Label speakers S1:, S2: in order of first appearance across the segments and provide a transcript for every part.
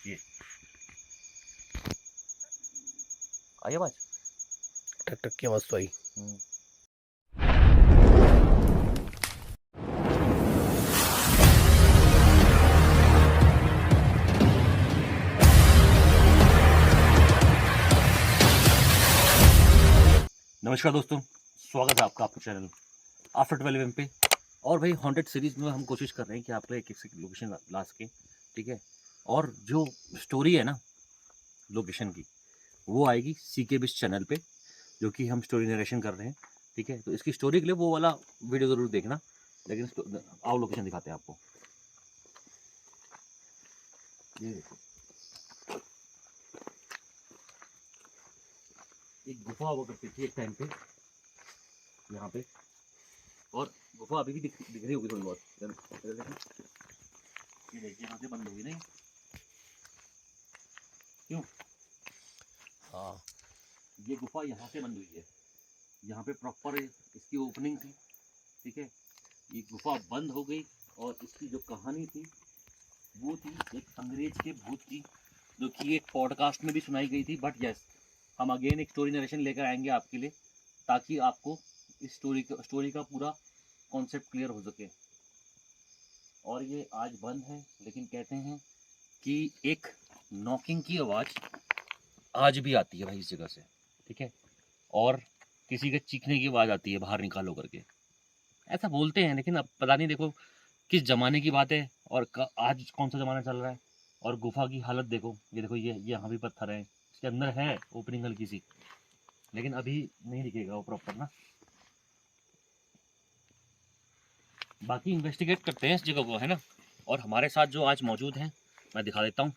S1: ये आई आवाज,
S2: टक टक की आवाज तो आई।
S1: नमस्कार दोस्तों, स्वागत है आपका आपके चैनल आफ्टर 12 एम पे। और भाई हॉन्टेड सीरीज में हम कोशिश कर रहे हैं कि आपको एक एक लोकेशन ला सके, ठीक है। और जो स्टोरी है ना लोकेशन की, वो आएगी CK बिस्ट चैनल पे, जो कि हम स्टोरी नरेशन कर रहे हैं, ठीक है। तो इसकी स्टोरी के लिए वो वाला वीडियो ज़रूर देखना। लेकिन आओ लोकेशन दिखाते हैं आपको। ये देखो, एक गुफा हुआ करती थी एक टाइम पे यहाँ पे, और गुफा अभी भी दिख रही होगी थोड़ी बहुत। ये देखिए यहाँ से बंद होगी नहीं, क्यों?
S2: हाँ,
S1: ये गुफा यहाँ से बंद हुई है, यहाँ पे प्रॉपर इसकी ओपनिंग थी, ठीक है। ये गुफा बंद हो गई, और इसकी जो कहानी थी वो थी एक अंग्रेज के भूत की, जो कि एक पॉडकास्ट में भी सुनाई गई थी। बट यस, हम अगेन एक स्टोरी नरेशन लेकर आएंगे आपके लिए, ताकि आपको इस स्टोरी का पूरा कॉन्सेप्ट क्लियर हो सके। और ये आज बंद है, लेकिन कहते हैं कि एक नॉकिंग की आवाज़ आज भी आती है भाई इस जगह से, ठीक है। और किसी के चीखने की आवाज़ आती है, बाहर निकालो करके, ऐसा बोलते हैं। लेकिन अब पता नहीं, देखो किस ज़माने की बात है और आज कौन सा ज़माना चल रहा है। और गुफा की हालत देखो, ये देखो, ये यहाँ भी पत्थर है, इसके अंदर है ओपनिंग हल्की सी, लेकिन अभी नहीं दिखेगा वो प्रॉपर ना। बाकी इन्वेस्टिगेट करते हैं इस जगह को, है ना। और हमारे साथ जो आज मौजूद हैं, मैं दिखा देता हूँ।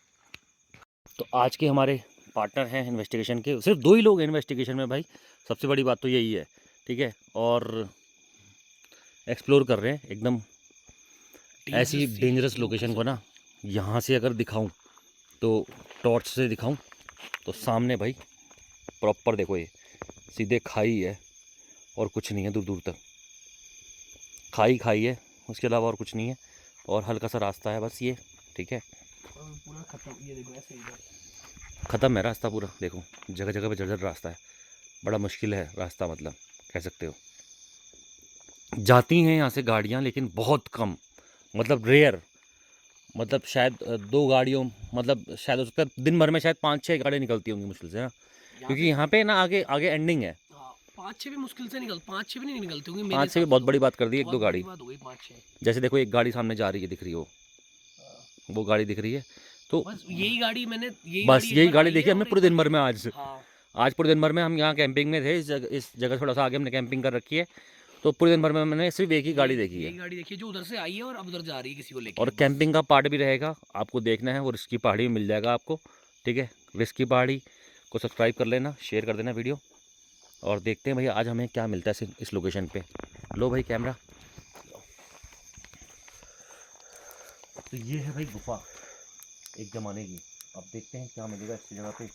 S1: तो आज के हमारे पार्टनर हैं इन्वेस्टिगेशन के, सिर्फ 2 ही लोग हैं इन्वेस्टिगेशन में भाई, सबसे बड़ी बात तो यही है, ठीक है। और एक्सप्लोर कर रहे हैं एकदम ऐसी डेंजरस लोकेशन को ना। यहाँ से अगर दिखाऊं तो, टॉर्च से दिखाऊं तो सामने भाई प्रॉपर देखो, ये सीधे खाई है और कुछ नहीं है, दूर दूर तक खाई है, उसके अलावा और कुछ नहीं है। और हल्का सा रास्ता है बस ये, ठीक है।
S2: पूरा खत्म, ये देखो ऐसे इधर
S1: ख़त्म है रास्ता पूरा, देखो जगह जगह पे जर्जर रास्ता है, बड़ा मुश्किल है रास्ता, मतलब कह सकते हो। जाती हैं यहाँ से गाड़ियाँ, लेकिन बहुत कम, मतलब रेयर, मतलब शायद 2 गाड़ियों, मतलब शायद हो सकता है दिन भर में शायद 5-6 गाड़ियाँ निकलती होंगी मुश्किल से ना, क्योंकि यहाँ पे ना आगे आगे एंडिंग है।
S2: 5-6 भी मुश्किल से 5-6 भी नहीं निकलती होंगी मेरे
S1: 5 से
S2: हिसाब
S1: भी
S2: से
S1: बहुत
S2: तो।
S1: बड़ी बात कर दी, 1-2
S2: बहुत बड़ी
S1: गाड़ी।
S2: बात हो गई 5-6।
S1: जैसे देखो, एक गाड़ी सामने जा रही है, दिख रही हो, वो गाड़ी दिख रही है। तो
S2: बस यही गाड़ी
S1: बस
S2: एक
S1: यही
S2: बार
S1: गाड़ी
S2: आई
S1: देखी
S2: है
S1: हमने
S2: और
S1: पूरे
S2: एक बार
S1: दिन भर में आज।
S2: हाँ,
S1: आज पूरे दिन भर में हम यहाँ कैंपिंग में थे, इस जगह थोड़ा सा आगे हमने कैंपिंग कर रखी है, तो पूरे दिन भर में मैंने सिर्फ एक ही गाड़ी देखी
S2: यही
S1: है।
S2: गाड़ी देखी है जो उधर से आई है और अब उधर जा रही है किसी को लेके
S1: और
S2: बस।
S1: कैंपिंग का पार्ट भी रहेगा, आपको देखना है, वो रिस्की पहाड़ी में मिल जाएगा आपको, ठीक है। रिस्की पहाड़ी को सब्सक्राइब कर लेना, शेयर कर देना वीडियो, और देखते हैं भैया आज हमें क्या मिलता है इस लोकेशन पे। लो भाई कैमरा। तो ये है भाई गुफा एक ज़माने की, अब देखते हैं क्या मिलेगा इस जगह पे।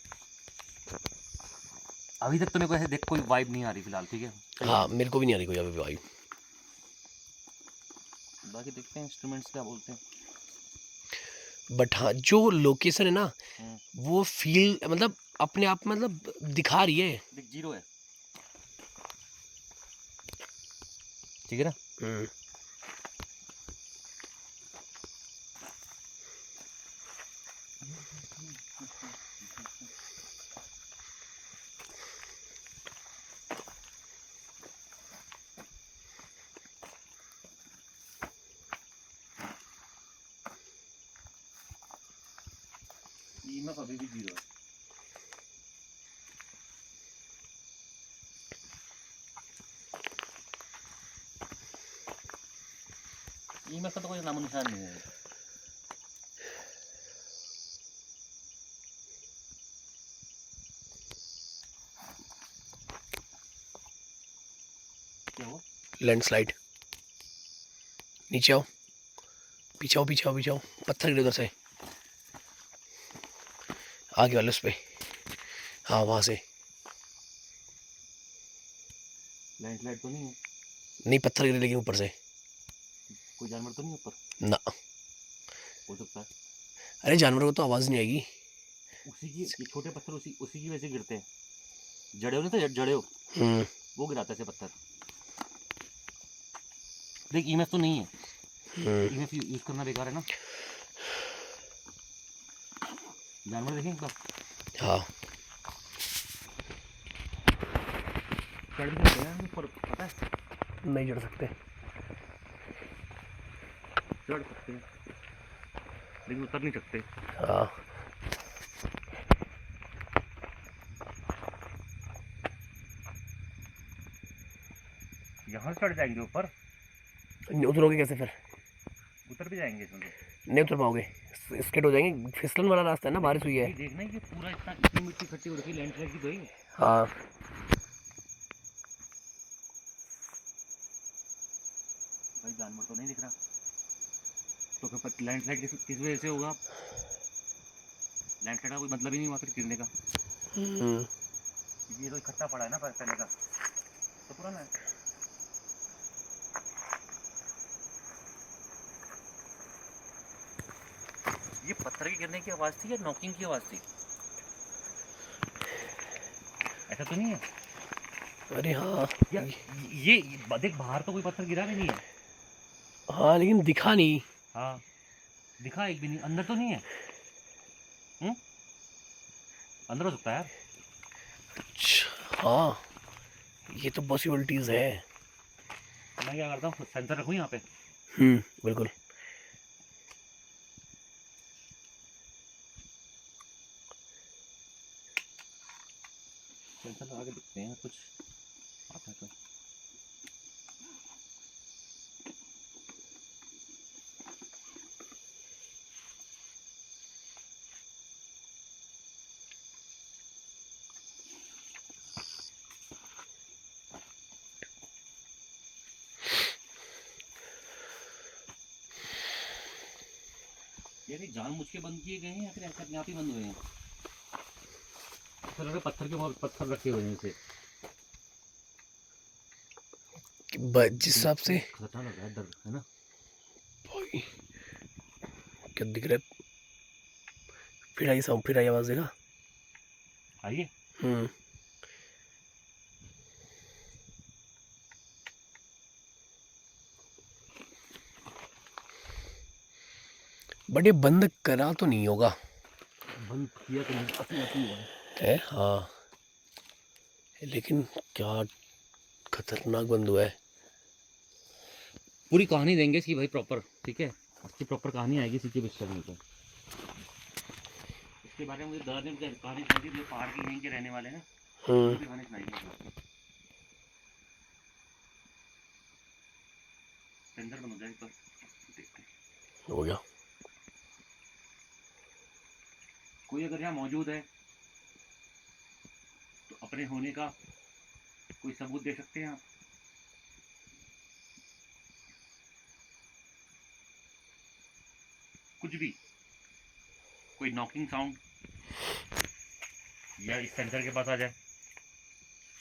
S1: अभी तक तो मेरे को ऐसे देख कोई वाइब नहीं आ रही फिलहाल, ठीक है।
S2: हाँ, मेरे को भी नहीं आ रही कोई अभी भाई।
S1: बाकी देखते हैं इंस्ट्रूमेंट्स क्या बोलते हैं।
S2: बट हाँ, जो लोकेशन है ना,
S1: हम्म,
S2: वो फील मतलब अपने आप मतलब दिखा रही है।
S1: देख 0 है, ठीक है ना। EMF अभी भी 0 है। EMF का तो कोई नामो निशान नहीं है। क्या हुआ?
S2: लैंडस्लाइड। नीचे आओ, पीछे आओ, पीछे आओ, पीछे आओ, पत्थर गिरे उधर से आगे वाले उस पे। हाँ, वहाँ से।
S1: लैंडस्लाइड तो नहीं है?
S2: नहीं, पत्थर गिरे लेकिन ऊपर से।
S1: कोई जानवर तो नहीं है ऊपर?
S2: ना,
S1: हो सकता है।
S2: अरे जानवरों को तो आवाज़ नहीं आएगी।
S1: उसी की, ये छोटे पत्थर उसी उसी की वजह से गिरते हैं। जड़े हो नहीं तो जड़े हो,
S2: हम्म
S1: वो गिराता है ऐसे पत्थर। देख ईएमएफ तो नहीं है, ईएमएफ यूज करना बेकार है ना। जानवर देखें एक बार,
S2: हाँ
S1: चढ़ भी सकते हैं ऊपर, पता है,
S2: नहीं चढ़ सकते।
S1: चढ़ सकते हैं लेकिन उतर नहीं सकते।
S2: हाँ
S1: यहाँ से चढ़ जाएंगे ऊपर,
S2: उतरोगे कैसे फिर?
S1: उतर भी जाएंगे इसमें तो।
S2: नहीं उतर पाओगे, स्किड हो जाएंगे, फिसलन वाला रास्ता है ना, बारिश हुई है।
S1: ये देखना ये पूरा इतना, इतनी मिट्टी इकट्ठी हो रखी है, लैंडस्लाइड की तो ही।
S2: हाँ
S1: भाई जानवर तो नहीं दिख रहा, तो फिर लैंडस्लाइड किस वजह से होगा? लैंडस्लाइड का कोई मतलब ही नहीं हुआ फिर गिरने का, क्योंकि ये तो इकट्ठा पड़ा है ना पहले का, तो पुराना है। ये पत्थर के गिरने की आवाज थी या नॉकिंग की आवाज थी? ऐसा तो नहीं है?
S2: अरे हाँ
S1: या ये देख बाहर तो कोई पत्थर गिरा भी नहीं है।
S2: हाँ लेकिन दिखा नहीं।
S1: हाँ दिखा एक भी नहीं, अंदर तो नहीं है। हम्म, अंदर हो सकता है यार।
S2: हाँ ये तो पॉसिबिलिटीज है।
S1: तो मैं क्या करता हूँ, सेंसर रखूँ यहाँ पे।
S2: बिल्कुल।
S1: सेंसर लगा के देखते हैं कुछ आता है तो। यानी जानबूझ के बंद किए गए हैं या फिर ऐसे अपने आप ही बंद हुए हैं? तो पत्थर के बहुत पत्थर रखे हुए हैं इसे।
S2: जिस हिसाब से
S1: खतरा लग रहा है, डर है ना
S2: भाई। क्या दिख रहा है? फिर आई आवाज देगा।
S1: आइए।
S2: बट ये बंद करा तो नहीं होगा?
S1: बंद किया तो नहीं, अपने आप ही हुआ
S2: है हाँ, लेकिन क्या खतरनाक बंद हुआ है।
S1: पूरी कहानी देंगे इसकी भाई प्रॉपर, ठीक है, इसकी प्रॉपर कहानी आएगी सीटी विश्वकर्मा पे। इसके बारे में मुझे दादा ने कहानी सुनाई थी, जो पहाड़ के यहीं के रहने वाले हैं ना, उनकी कहानी सुनाई थी। सेंसर बंद हो जाए तो देखते हैं।
S2: हो गया।
S1: कोई अगर यहाँ मौजूद है तो अपने होने का कोई सबूत दे सकते हैं आप? कुछ भी, कोई नॉकिंग साउंड या इस सेंसर के पास आ जाए।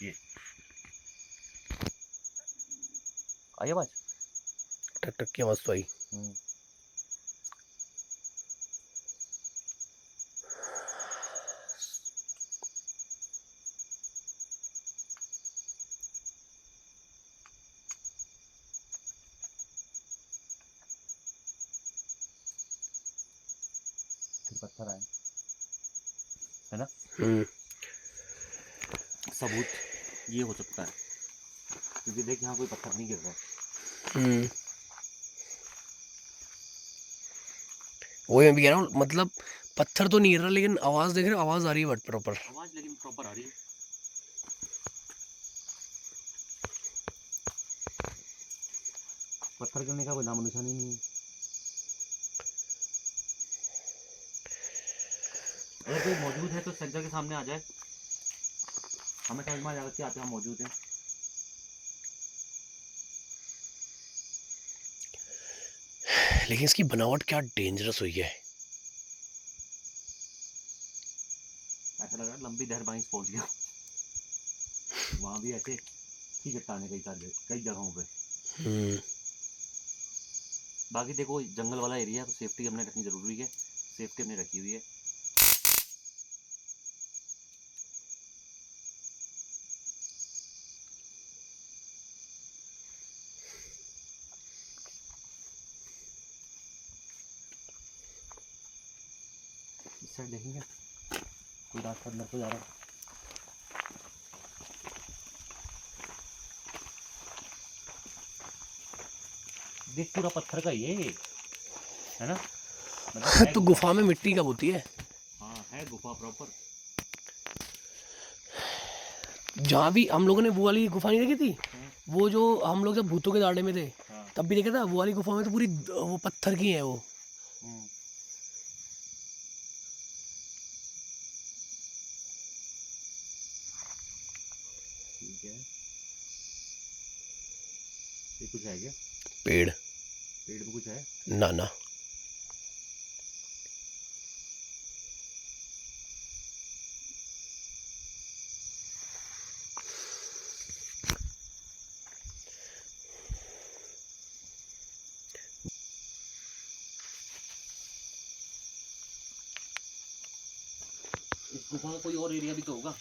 S1: ये आई आवाज,
S2: टक टक की आवाज तो आई।
S1: फिर पत्थर आए, है ना। सबूत ये हो सकता है, क्योंकि देख यहाँ कोई पत्थर नहीं गिर रहा है।
S2: वही मैं भी कह रहा हूँ, मतलब पत्थर तो नहीं गिर रहा लेकिन आवाज देख रहे हो, आवाज आ रही है बट प्रॉपर
S1: आवाज लेकिन प्रॉपर आ रही है। पत्थर गिरने का कोई नामो निशान ही नहीं है। अगर कोई मौजूद है तो सेंसर के सामने आ जाए, हमें समझ में आ जाएगा कि आप यहाँ मौजूद हैं।
S2: लेकिन इसकी बनावट क्या डेंजरस हुई है।
S1: ऐसा लग रहा है लंबी दहर बाइंस पहुंच गया। वहां भी ऐसे ही चट्टाने कई जगहों पे। बाकी देखो जंगल वाला एरिया है तो सेफ्टी हमने रखनी जरूरी है। सेफ्टी हमने रखी हुई है। इस साइड देखेंगे कोई रास्ता अंदर को जा रहा है। देख पूरा पत्थर का ही है ना, मतलब है
S2: तो गुफा में मिट्टी कब होती है?
S1: हाँ है गुफा प्रॉपर।
S2: जहाँ भी हम लोगों ने वो वाली गुफा नहीं देखी थी, वो जो हम लोग जब भूतों के दाड़े में थे
S1: हाँ।
S2: तब भी देखा था, वो वाली गुफा में तो पूरी वो पत्थर की है वो।
S1: ठीक है, ये कुछ है क्या?
S2: पेड़
S1: पेड़ में कुछ है?
S2: ना ना,
S1: इस गुफा का कोई और एरिया भी तो होगा।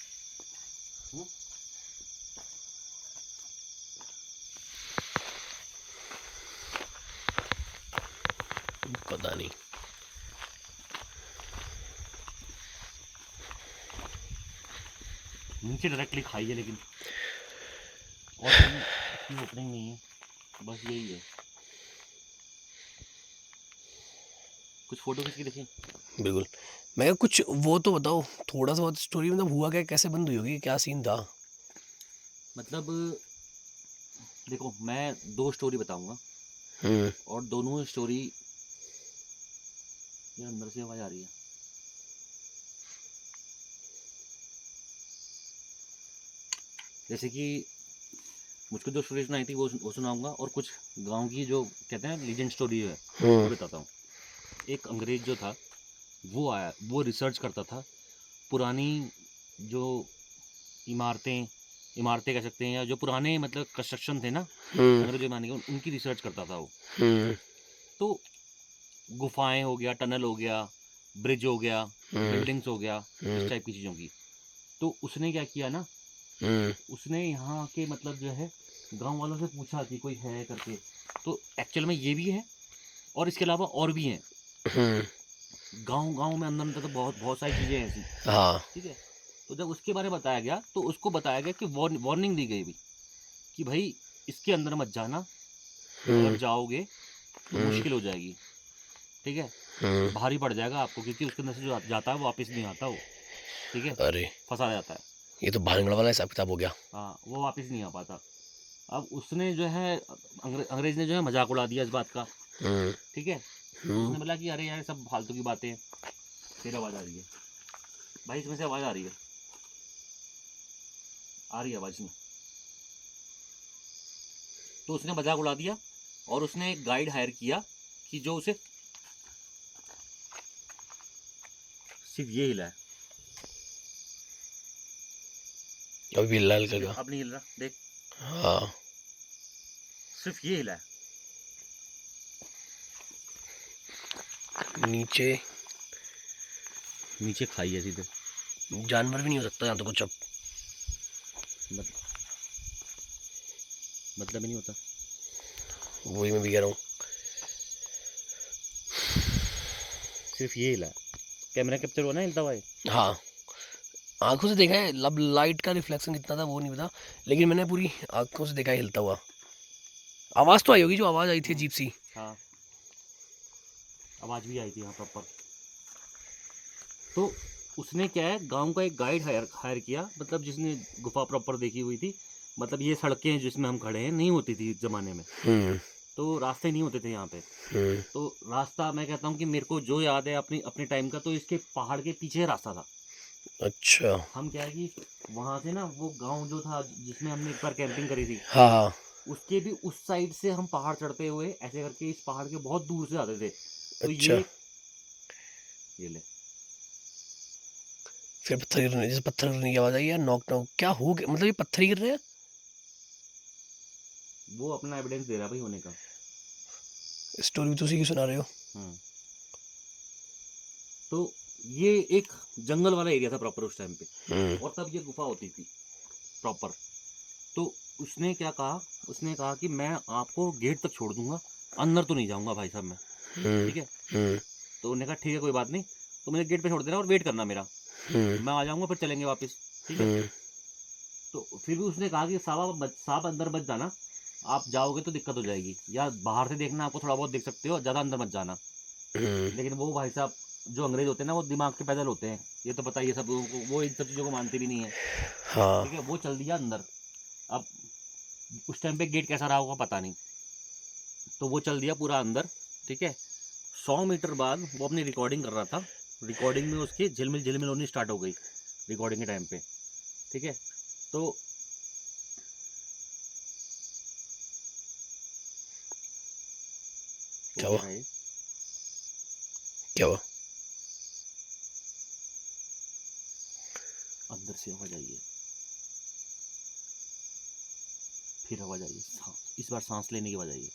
S2: पता नहीं।
S1: नीचे डायरेक्टली खाई है लेकिन, और इसकी ओपनिंग नहीं है, बस यही है। कुछ फोटो खींच के देखें।
S2: बिल्कुल। मैं कुछ वो तो बताओ, थोड़ा सा बहुत स्टोरी, मतलब हुआ क्या, कैसे बंद हुई होगी, क्या सीन था?
S1: मतलब देखो मैं 2 स्टोरी बताऊंगा और दोनों स्टोरी, ये अंदर से आवाज आ रही है। जैसे कि मुझको जो स्टोरी सुनाई थी वो सुनाऊंगा, और कुछ गांव की जो कहते हैं लीजेंड स्टोरी है वो बताता हूँ। एक अंग्रेज जो था वो आया, वो रिसर्च करता था पुरानी जो इमारतें इमारतें कह सकते हैं, या जो पुराने मतलब कंस्ट्रक्शन थे ना अंग्रेज जमाने के, उनकी रिसर्च करता था वो। तो गुफाएं हो गया, टनल हो गया, ब्रिज हो गया, बिल्डिंग्स हो गया, इस टाइप की चीज़ों की। तो उसने क्या किया ना, उसने यहाँ के मतलब जो है गांव वालों से पूछा कि कोई है करके। तो एक्चुअल में ये भी है और इसके अलावा और भी हैं। गांव गांव में अंदर अंदर तो बहुत बहुत सारी चीज़ें हैं ऐसी।
S2: हाँ।
S1: ठीक है, तो जब उसके बारे में बताया गया तो उसको बताया गया कि वार्निंग दी गई भी कि भाई इसके अंदर मत जाना, अगर जाओगे तो मुश्किल हो जाएगी। ठीक है, भारी पड़ जाएगा आपको, क्योंकि उसके अंदर से जो जाता है वो वापस नहीं आता वो। ठीक है,
S2: अरे
S1: फंसा जाता है।
S2: ये तो भानगढ़ वाला हिसाब किताब हो गया।
S1: हाँ, वो वापस नहीं आ पाता। अब उसने जो है अंग्रेज ने जो है मजाक उड़ा दिया इस बात का। ठीक है, उसने बोला कि अरे यार सब फालतू की बातें हैं। फिर आवाज़ आ रही है भाई, इसमें से आवाज़ आ रही है, आवाज़ इसमें। तो उसने मजाक उड़ा दिया और उसने एक गाइड हायर किया कि जो उसे सिर्फ ये हिला है।
S2: अभी भी लाल का
S1: अब नहीं हिल रहा, देख,
S2: हाँ।
S1: सिर्फ ये हिला है।
S2: नीचे
S1: नीचे खाई है सीधे,
S2: जानवर भी नहीं हो सकता यहाँ तो कुछ। अब
S1: मतलब ही नहीं होता।
S2: वही मैं भी कह रहा हूँ,
S1: सिर्फ ये हिला है, कैमरा कैप्चर हुआ ना हिलता हुआ है।
S2: हाँ आंखों से देखा है, लब लाइट का रिफ्लेक्शन कितना था वो नहीं पता, लेकिन मैंने पूरी आंखों से देखा है हिलता हुआ। आवाज़ तो आई होगी, जो आवाज़ आई थी अजीब सी।
S1: हाँ, आवाज़ भी आई थी यहाँ प्रॉपर। तो उसने क्या है, गांव का एक गाइड हायर किया, मतलब जिसने गुफा प्रॉपर देखी हुई थी। मतलब ये सड़कें जिसमें हम खड़े हैं नहीं होती थी ज़माने में, तो रास्ते नहीं होते थे यहाँ पे। तो रास्ता मैं कहता हूँ कि मेरे को जो याद है अपनी अपने टाइम का, तो इसके पहाड़ के पीछे रास्ता था।
S2: अच्छा।
S1: हम क्या है कि वहाँ से ना वो गांव जो था जिसमें हमने एक बार कैंपिंग करी थी,
S2: हाँ हाँ।
S1: उसके भी उस साइड से हम पहाड़ चढ़ते हुए ऐसे करके इस पहाड़ के बहुत दूर से आते थे। तो
S2: अच्छा,
S1: ये ले,
S2: फिर पत्थर गिरने, जैसे पत्थर गिरने की आवाज़ आई यार, नॉक नॉक क्या हो गया, मतलब ये पत्थर ही गिर रहे हैं।
S1: वो अपना एविडेंस दे रहा भाई होने का।
S2: स्टोरी भी तो उसी की सुना रहे हो।
S1: हम्म तो ये एक जंगल वाला एरिया था प्रॉपर उस टाइम पे, और तब ये गुफा होती थी प्रॉपर। तो उसने क्या कहा, उसने कहा कि मैं आपको गेट तक छोड़ दूंगा, अंदर तो नहीं जाऊंगा भाई साहब मैं, ठीक है। तो उन्होंने कहा ठीक है कोई बात नहीं, तो मुझे गेट पे छोड़ देना और वेट करना मेरा, मैं आ जाऊंगा फिर चलेंगे वापस, ठीक है। तो फिर भी उसने कहा कि सांप अंदर मत जाना, आप जाओगे तो दिक्कत हो जाएगी, या बाहर से देखना, आपको थोड़ा बहुत देख सकते हो, ज़्यादा अंदर मत जाना। लेकिन वो भाई साहब जो अंग्रेज होते हैं ना, वो दिमाग के पैदल होते हैं, ये तो पता ही है सब लोगों को, वो इन सब चीज़ों को मानते भी नहीं है,
S2: हाँ
S1: ठीक है। वो चल दिया अंदर। अब उस टाइम पे गेट कैसा रहा होगा पता नहीं, तो वो चल दिया पूरा अंदर, ठीक है। 100 मीटर बाद वो अपनी रिकॉर्डिंग कर रहा था, रिकॉर्डिंग में उसकी झिलमिल झिलमिल होनी स्टार्ट हो गई रिकॉर्डिंग के टाइम पे, ठीक है। तो
S2: क्या हुआ?
S1: है
S2: क्या हुआ?
S1: अंदर से आवाज आई है, फिर आवाज आई है, इस बार सांस लेने की आवाज आई है।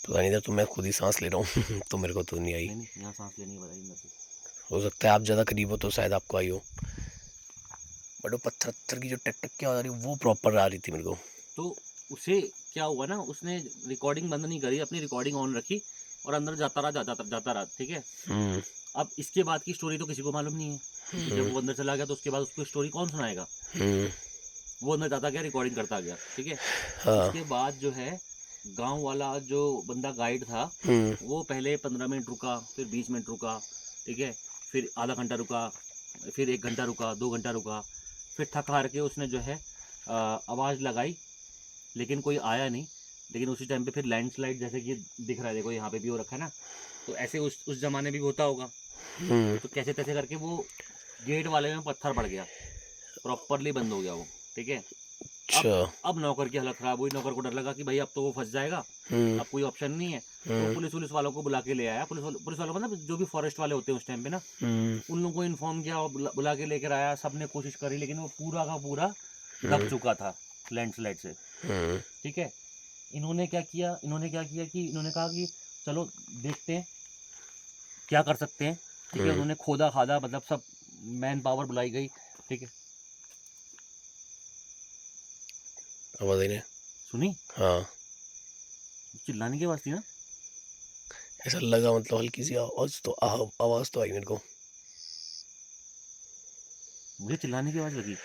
S2: पता नहीं था, तो मैं खुद ही सांस ले रहा हूँ तो मेरे को तो नहीं आई।
S1: नहीं यहाँ सांस लेने की आवाज आई अंदर से।
S2: हो सकता है आप ज़्यादा करीब हो तो शायद आपको आई हो, बट वो पत्थर पत्थर की जो टक टक की आवाज़ आ रही वो प्रॉपर आ रही थी मेरे को।
S1: तो उसे क्या हुआ ना, उसने रिकॉर्डिंग बंद नहीं करी, अपनी रिकॉर्डिंग ऑन रखी और अंदर जाता रहा, जाता रहा, ठीक है। अब इसके बाद की स्टोरी तो किसी को मालूम नहीं है, क्योंकि जब वो अंदर चला गया तो उसके बाद उसको स्टोरी कौन सुनाएगा। वो अंदर जाता गया, रिकॉर्डिंग करता गया, ठीक है।
S2: हाँ।
S1: उसके बाद जो है गांव वाला जो बंदा गाइड था, वो पहले 15 मिनट रुका, फिर 20 मिनट रुका, ठीक है, फिर आधा घंटा रुका, फिर 1 घंटा रुका, 2 घंटा रुका, फिर थक हार के उसने जो है आवाज़ लगाई, लेकिन कोई आया नहीं। लेकिन उसी टाइम पे फिर लैंडस्लाइड जैसे कि दिख रहा है, देखो यहाँ पे भी हो रखा है ना, तो ऐसे उस जमाने में भी होता होगा। तो कैसे तैसे करके वो गेट वाले में पत्थर पड़ गया, प्रॉपरली बंद हो गया वो, ठीक है। अब नौकर की हालत खराब हुई, नौकर को डर लगा कि भाई अब तो वो फंस जाएगा, अब कोई ऑप्शन नहीं है। तो पुलिस वालों को बुला के ले आया, पुलिस वालों मतलब जो भी फॉरेस्ट वाले होते हैं उस टाइम पे ना, उन लोगों को इन्फॉर्म किया और बुला के लेकर आया, सबने कोशिश करी, लेकिन वो पूरा का पूरा दब चुका था लैंडस्लाइड से, ठीक है। इन्होंने क्या किया कि इन्होंने कहा कि चलो देखते हैं क्या कर सकते हैं, ठीक है। उन्होंने खोदा खादा, मतलब सब मैन पावर बुलाई गई, ठीक है।
S2: आवाज आई नहीं?
S1: सुनी?
S2: हाँ,
S1: चिल्लाने की आवाज थी ना?
S2: ऐसा लगा, मतलब हल्की सी आवाज तो आई मेरे को।
S1: मुझे चिल्लाने की आवाज लगी।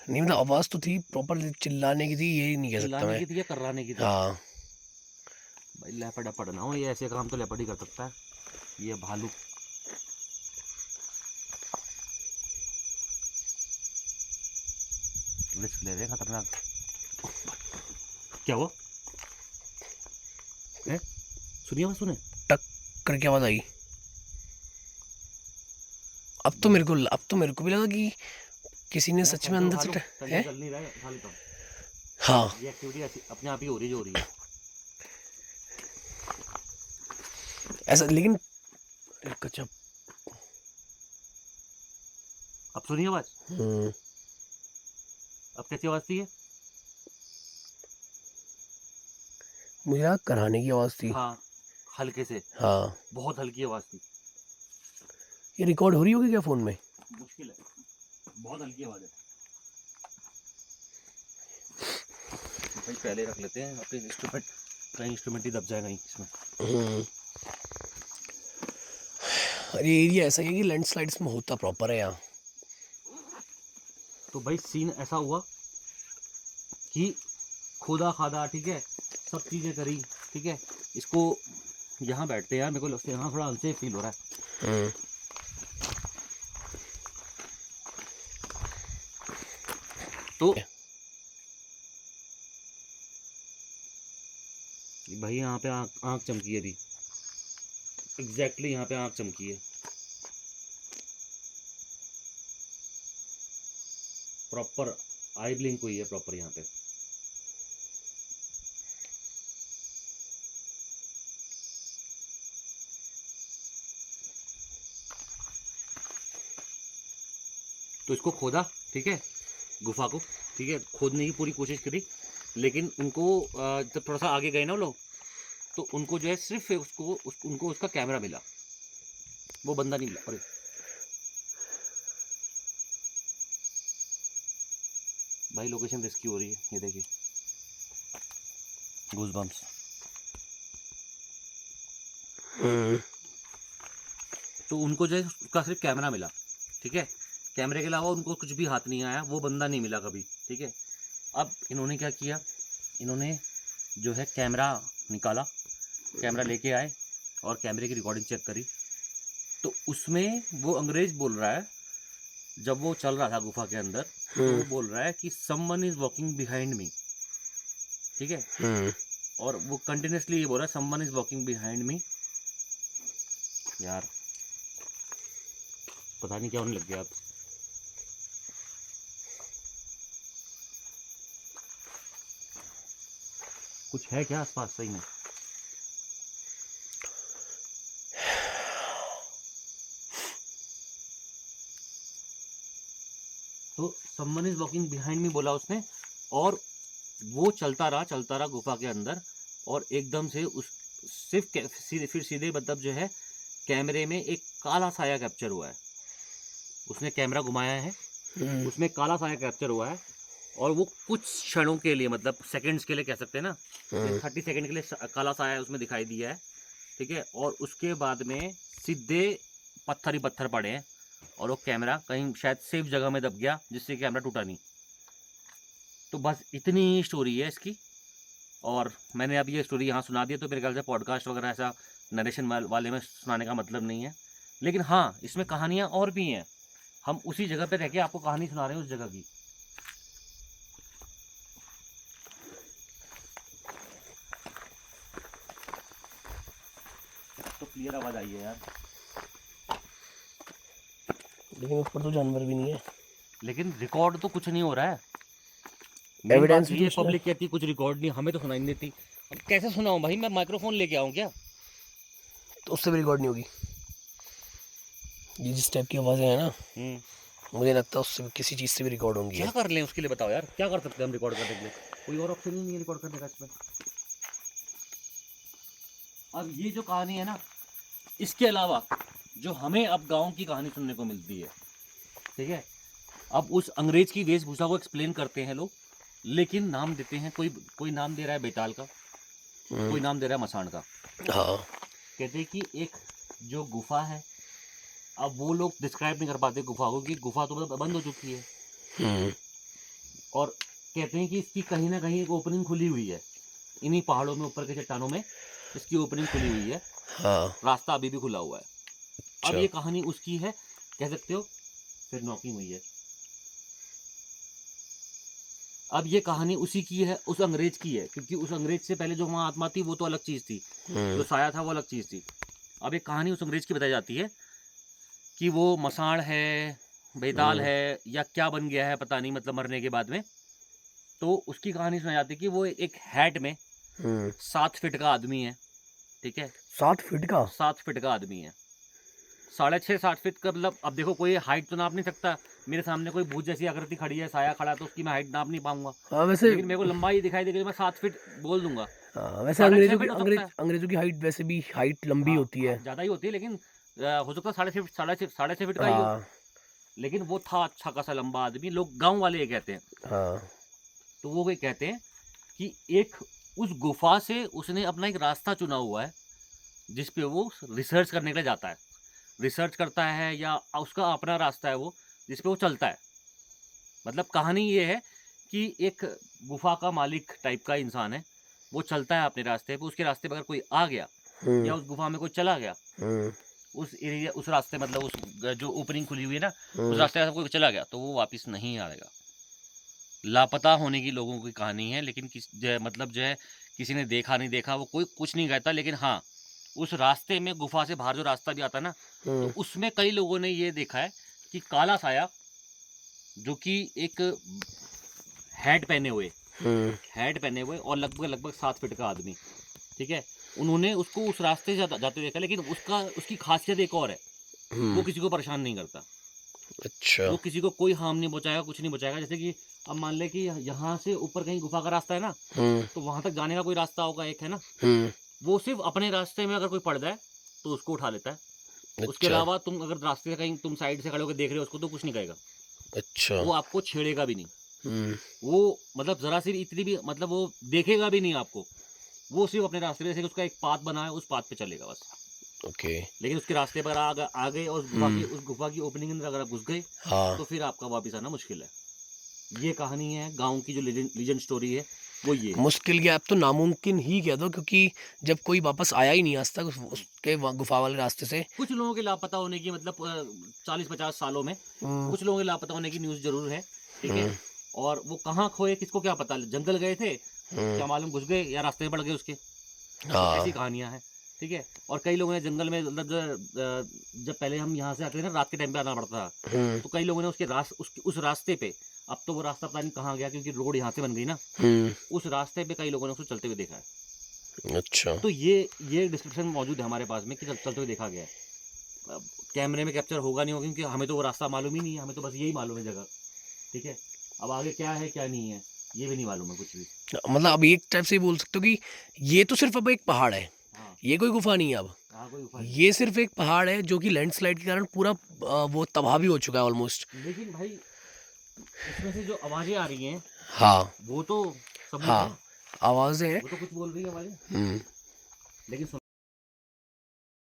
S2: नहीं मतलब आवाज तो थी, प्रॉपर चिल्लाने की थी, यही नहीं कह सकता
S1: चिल्लाने
S2: मैं।
S1: की थी या कर्राने की थी?
S2: हाँ।
S1: भाई लेपड़ पड़ना हो, ये ऐसे काम तो लेपड़ ही कर सकता है, ये भालू। रिस्क ले रहे हैं, खतरनाक। क्या हुआ है? सुनिए आवाज, सुने
S2: टक करके आवाज आई। अब तो मेरे को भी लगा कि किसी ने सच में अंदर से है।
S1: चल नहीं रहा है, उठा लेता हूँ।
S2: हाँ,
S1: ये एक्टिविटी ऐसी अपने आप ही हो रही है जो हो रही है।
S2: ऐसा लेकिन कच्चा।
S1: अब सुनिए आवाज, अब कैसी आवाज थी ये?
S2: मुझे लगा कराने की आवाज थी।
S1: हाँ, हल्के से,
S2: हाँ,
S1: बहुत हल्की आवाज थी।
S2: ये रिकॉर्ड हो रही होगी क्या फोन में?
S1: मुश्किल है, बहुत हल्की आवाज है। भाई पहले रख लेते हैं अपने इंस्ट्रूमेंट, कहीं इंस्ट्रूमेंट ही दब जाएगा इसमें।
S2: अरे एरिया ऐसा ही है कि लैंडस्लाइड्स में होता प्रॉपर है यहाँ।
S1: तो भाई सीन ऐसा हुआ कि खुदा खादा, ठीक है, सब चीज़ें करी, ठीक है। इसको यहाँ बैठते हैं यार, मेरे को लगता है यहाँ थोड़ा अनसेफ फील हो रहा है। तो भाई यहाँ पे आँख चमकी है, अभी एग्जैक्टली यहाँ पे आँख चमकी है, प्रॉपर आई ब्लिंक हुई है प्रॉपर यहाँ पे। तो इसको खोदा, ठीक है, गुफा को, ठीक है, खोदने की पूरी कोशिश करी, लेकिन उनको जब थोड़ा सा आगे गए ना वो लोग, तो उनको जो है सिर्फ उनको उसका कैमरा मिला, वो बंदा नहीं मिला। अरे भाई लोकेशन रिस्की हो रही है, ये देखिए, गूज बम्प्स। तो उनको जो है उसका सिर्फ कैमरा मिला, ठीक है, कैमरे के अलावा उनको कुछ भी हाथ नहीं आया, वो बंदा नहीं मिला कभी, ठीक है। अब इन्होंने क्या किया, इन्होंने जो है कैमरा निकाला, कैमरा लेके आए और कैमरे की रिकॉर्डिंग चेक करी, तो उसमें वो अंग्रेज बोल रहा है, जब वो चल रहा था गुफा के अंदर, तो वो बोल रहा है कि someone is walking behind me, ठीक है, और वो कंटिन्यूसली ये बोल रहा है someone is walking behind me. यार पता नहीं क्या होने लग गया अब। कुछ है क्या आसपास सही में? तो someone is walking behind me बोला उसने, और वो चलता रहा गुफा के अंदर, और एकदम से उस सिर्फ फिर सीधे मतलब जो है कैमरे में एक काला साया कैप्चर हुआ है। उसने कैमरा घुमाया है, उसमें काला साया कैप्चर हुआ है, और वो कुछ क्षणों के लिए, मतलब सेकंड्स के लिए कह सकते हैं ना, 30 सेकंड के लिए काला साया उसमें दिखाई दिया है, ठीक है। और उसके बाद में सीधे पत्थर ही पत्थर पड़े हैं, और वो कैमरा कहीं शायद सेफ जगह में दब गया, जिससे कैमरा टूटा नहीं। तो बस इतनी स्टोरी है इसकी, और मैंने अब ये स्टोरी यहाँ सुना दी, तो मेरे ख्याल से पॉडकास्ट वगैरह ऐसा नरेशन वाले में सुनाने का मतलब नहीं है। लेकिन हाँ, इसमें कहानियाँ और भी हैं, हम उसी जगह पे रह के आपको कहानी सुना रहे हैं उस जगह की। तो क्लियर आवाज आई है यार,
S2: लेकिन ऊपर तो जानवर भी नहीं है,
S1: लेकिन रिकॉर्ड तो कुछ नहीं हो रहा है।
S2: एविडेंस
S1: ये पब्लिक कहती है कुछ रिकॉर्ड नहीं, हमें तो सुनाई नहीं देती। अब कैसे सुनाऊं भाई, मैं माइक्रोफोन लेके आऊं क्या?
S2: तो उससे भी रिकॉर्ड नहीं होगी। ये जिस टाइप की आवाज़ें हैं ना, मुझे लगता है उससे किसी चीज़ से भी रिकॉर्ड होंगी।
S1: क्या कर लें उसके लिए बताओ यार, क्या कर सकते हैं हम रिकॉर्ड करने के लिए? कोई और ऑप्शन ही नहीं है रिकॉर्ड करने का इसमें। अब ये जो कहानी है ना, इसके अलावा जो हमें अब गांव की कहानी सुनने को मिलती है, ठीक है, अब उस अंग्रेज की वेशभूषा को एक्सप्लेन करते हैं लोग, लेकिन नाम देते हैं, कोई नाम दे रहा है बेताल का, कोई नाम दे रहा है मसाण का।
S2: हाँ,
S1: कहते हैं कि एक जो गुफा है, अब वो लोग डिस्क्राइब नहीं कर पाते गुफा को, कि गुफा तो मतलब बंद हो चुकी है, और कहते हैं कि इसकी कहीं ना कहीं एक ओपनिंग खुली हुई है, इन्हीं पहाड़ों में ऊपर के चट्टानों में इसकी ओपनिंग खुली हुई है।
S2: हाँ,
S1: रास्ता अभी भी खुला हुआ है। अब ये कहानी उसकी है, कह सकते हो। फिर नॉकिंग हुई है। अब ये कहानी उसी की है, उस अंग्रेज की है, क्योंकि उस अंग्रेज से पहले जो वहाँ आत्मा थी वो तो अलग चीज थी, जो साया था वो अलग चीज थी। अब एक कहानी उस अंग्रेज की बताई जाती है कि वो मसाण है, बेताल है, या क्या बन गया है पता नहीं, मतलब मरने के बाद में। तो उसकी कहानी सुनाई जाती है कि वो एक हैट में 7 फीट का आदमी है, ठीक है,
S2: 7 फीट का
S1: 7 फीट का आदमी है, 6.5 7 फीट का, मतलब अब देखो कोई हाइट तो नाप नहीं सकता। मेरे सामने कोई भूत जैसी आकृति खड़ी है, साया खड़ा है, तो उसकी मैं हाइट नाप नहीं पाऊंगा।
S2: हाँ, वैसे
S1: लेकिन मेरे को लंबाई दिखाई देगी, मैं 7 फीट बोल दूंगा।
S2: हाँ, वैसे
S1: 6.5 फीट हो सकता है।
S2: अंग्रेजों की हाइट वैसे भी हाइट लंबी होती है,
S1: ज्यादा ही होती है, लेकिन हो सकता है 6.5 फीट का ही हो। लेकिन वो था अच्छा खासा लंबा आदमी, लोग गांव वाले ये कहते हैं। तो वो ये कहते हैं कि एक उस गुफा से उसने अपना एक रास्ता चुना हुआ है, जिसपे वो रिसर्च करने के लिए जाता है, रिसर्च करता है, या उसका अपना रास्ता है वो, जिसपे वो चलता है। मतलब कहानी ये है कि एक गुफा का मालिक टाइप का इंसान है, वो चलता है अपने रास्ते पे, उसके रास्ते पे अगर कोई आ गया या उस गुफा में कोई चला गया, उस एरिया, उस रास्ते, मतलब उस जो ओपनिंग खुली हुई है ना, उस रास्ते से कोई चला गया तो वो वापस नहीं आएगा। लापता होने की लोगों की कहानी है, लेकिन मतलब जो है किसी ने देखा नहीं देखा, वो कोई कुछ नहीं कहता। लेकिन हाँ, उस रास्ते में गुफा से बाहर जो रास्ता भी आता है ना, तो उसमें कई लोगों ने ये देखा है कि काला साया, जो कि एक हैट पहने हुए और लगभग 7 फीट का आदमी, ठीक है, उन्होंने उसको उस रास्ते से जाते देखा। लेकिन उसकी खासियत एक और है, वो किसी को परेशान नहीं करता।
S2: अच्छा,
S1: वो किसी को कोई हार्म नहीं पहुंचाएगा, कुछ नहीं पहुंचाएगा। जैसे कि अब मान ले कि यहाँ से ऊपर कहीं गुफा का रास्ता है ना, तो वहां तक जाने का कोई रास्ता होगा एक, है ना, वो सिर्फ अपने रास्ते में अगर कोई पड़ जाए तो उसको उठा लेता है, उसके
S2: अच्छा
S1: अलावा तुम अगर रास्ते से कहीं तुम साइड से खड़े होकर देख रहे हो उसको तो कुछ नहीं कहेगा,
S2: अच्छा।
S1: वो आपको छेड़ेगा भी नहीं।
S2: हम्म।
S1: वो मतलब जरा सी भी इतनी भी मतलब वो देखेगा भी नहीं आपको, वो सिर्फ अपने रास्ते पे, जैसे कि उसका एक पाथ बना है उस पाथ पे चलेगा बस।
S2: ओके।
S1: लेकिन उसके रास्ते पर आ गए और उस गुफा की ओपनिंग के अंदर अगर आप घुस गए
S2: हाँ।
S1: तो फिर आपका वापस आना मुश्किल है। ये कहानी है गांव की, जो लीजेंड स्टोरी है वो ये है।
S2: मुश्किल क्या, अब तो नामुमकिन ही कह दो, क्योंकि जब कोई वापस आया ही नहीं आज तक उसके गुफा वाले रास्ते से।
S1: कुछ लोगों के लापता होने की मतलब 40-50 सालों में
S2: हम्म।
S1: कुछ लोगों के लापता होने की न्यूज़ जरूर है, ठीक है।
S2: हम्म।
S1: और वो कहाँ खोए किसको क्या पता, जंगल गए थे
S2: हम्म।
S1: क्या मालूम, घुस गए या रास्ते में पड़ गए उसके। तो
S2: हाँ।
S1: ऐसी कहानियां हैं, ठीक है। और कई लोगों ने जंगल में मतलब जब पहले हम यहाँ से आते थे ना, रात के टाइम पे आना पड़ता था,
S2: हम्म।
S1: तो कई लोगों ने उस रास्ते पे, अब तो वो रास्ता पता नहीं कहाँ गया क्योंकि रोड यहाँ से बन गई ना,
S2: हम्म।
S1: उस रास्ते पे कई लोगों ने उसको चलते हुए देखा है।
S2: अच्छा।
S1: तो ये डिस्क्रिप्शन मौजूद है हमारे पास में कि चलते हुए देखा गया है। अब कैमरे में कैप्चर होगा नहीं होगा क्योंकि हमें तो वो रास्ता मालूम ही नहीं है, हमें तो बस यही मालूम है जगह, ठीक है। अब आगे क्या है क्या नहीं है ये भी नहीं मालूम है कुछ भी।
S2: मतलब अब एक टाइप से ही बोल सकते हो कि ये तो सिर्फ अब एक पहाड़ है,
S1: हाँ,
S2: ये कोई गुफा नहीं है अब।
S1: यहाँ कोई गुफा नहीं है।
S2: ये सिर्फ एक पहाड़ है जो कि लैंडस्लाइड के कारण पूरा वो तबाह भी हो चुका है ऑलमोस्ट।
S1: लेकिन भाई इसमें से जो आवाजें आ रही हैं
S2: हाँ।
S1: वो तो सबूत है,
S2: हाँ, आवाज़ें हैं।
S1: वो तो कुछ बोल रही है आवाजें,
S2: हम्म।
S1: लेकिन सुन